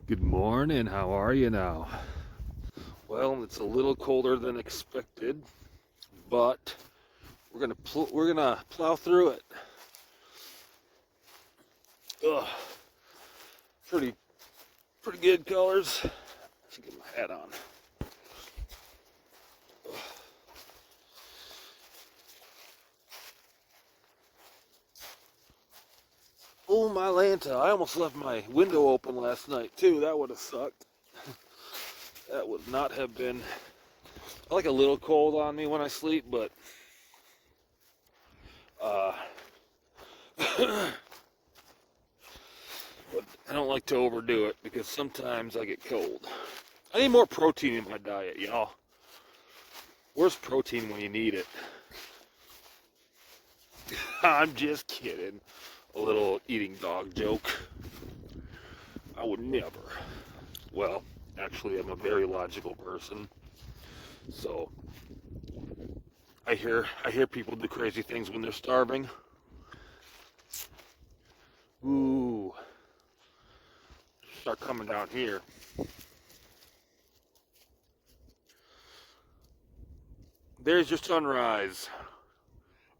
Good morning. How are you now? Well, it's a little colder than expected, but we're gonna plow through it. Ugh, pretty pretty good colors. Let's get my hat on. Oh my Lanta! I almost left my window open last night too. That would have sucked. That would not have been. I like a little cold on me when I sleep, but uh, but I don't like to overdo it because sometimes I get cold. I need more protein in my diet, y'all. Where's protein when you need it? I'm just kidding. A little eating dog joke. I would never. Well, actually, I'm a very logical person. So I hear people do crazy things when they're starving. Ooh, start coming down here. There's your sunrise.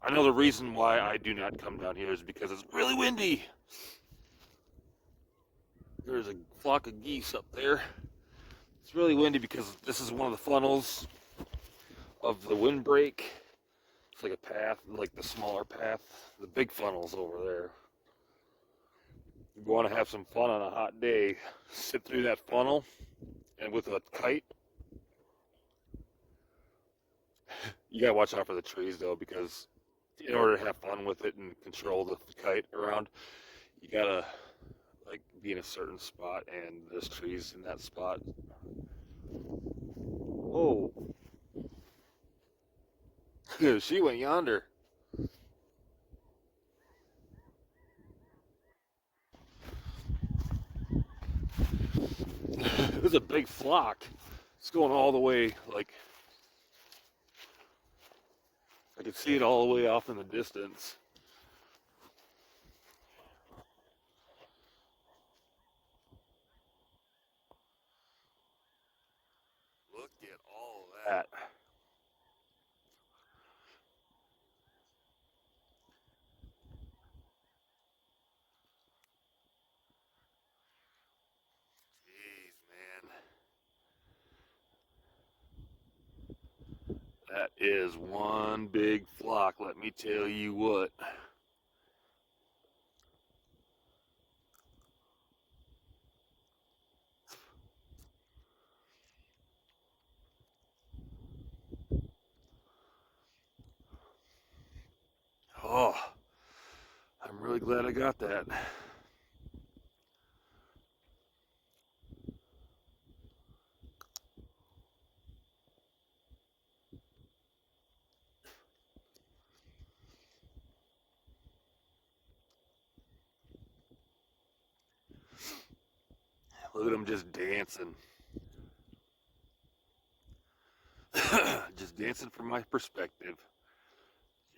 I know the reason why I do not come down here is because it's really windy. There's a flock of geese up there. It's really windy because this is one of the funnels of the windbreak. It's like a path, like the smaller path. The big funnel's over there. You want to have some fun on a hot day, sit through that funnel, and with a kite, you gotta watch out for the trees though, because in order to have fun with it and control the kite around, you gotta like be in a certain spot, and there's trees in that spot. Oh, she went yonder. There's a big flock. It's going all the way, like I can see it all the way off in the distance. Look at all of that. Jeez, man. That is one big flock, let me tell you what. Oh, I'm really glad I got that. Look at them just dancing. Just dancing from my perspective.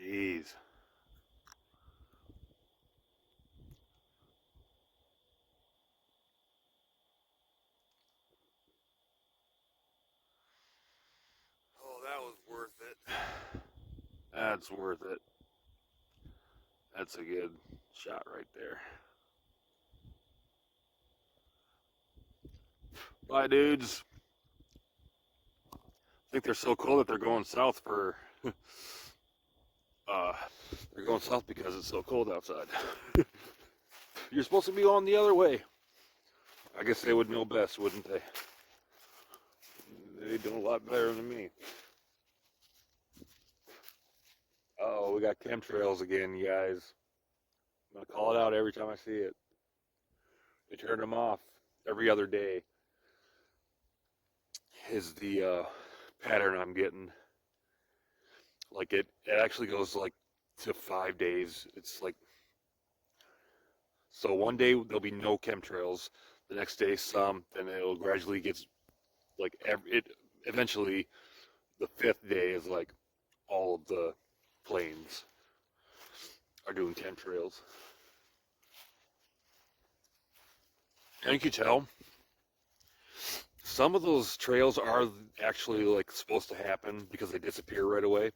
Jeez. Oh, that was worth it. That's worth it. That's a good shot right there. Bye, dudes. I think they're so cold that they're going south for. uh, they're going south because it's so cold outside. You're supposed to be going the other way. I guess they would know best, wouldn't they? They do a lot better than me. Oh, we got chemtrails again, you guys. I'm gonna call it out every time I see it. They turn them off every other day. Is the pattern I'm getting. Like it actually goes like to 5 days. It's like so one day there'll be no chemtrails. The next day some. Then it'll gradually get like it. Eventually, the fifth day is like all of the planes are doing chemtrails. And you can tell. Some of those trails are actually like supposed to happen because they disappear right away.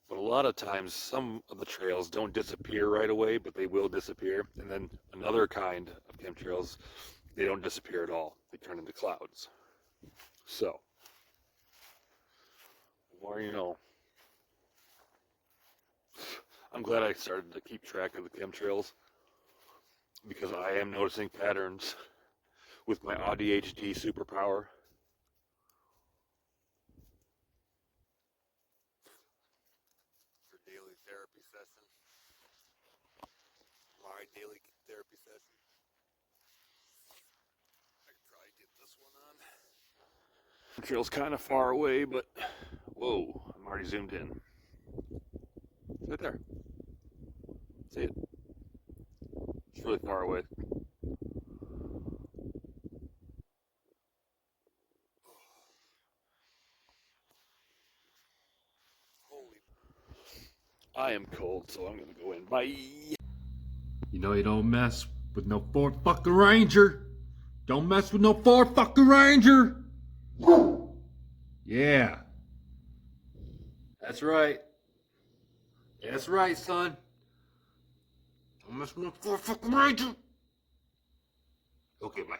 But a lot of times, some of the trails don't disappear right away, but they will disappear. And then another kind of chemtrails, they don't disappear at all. They turn into clouds. So, the more you know. I'm glad I started to keep track of the chemtrails because I am noticing patterns with my ADHD superpower. For daily therapy session. My daily therapy session. I could probably get this one on. Trail's kind of far away, but whoa, I'm already zoomed in. It's right there. See it? It's really far away. Holy. I am cold, so I'm gonna go in. Bye. You know you don't mess with no Ford fucking Ranger. Don't mess with no Ford fucking Ranger. Yeah. That's right. That's right, son. Don't mess with no Ford fucking Ranger. Okay, bye.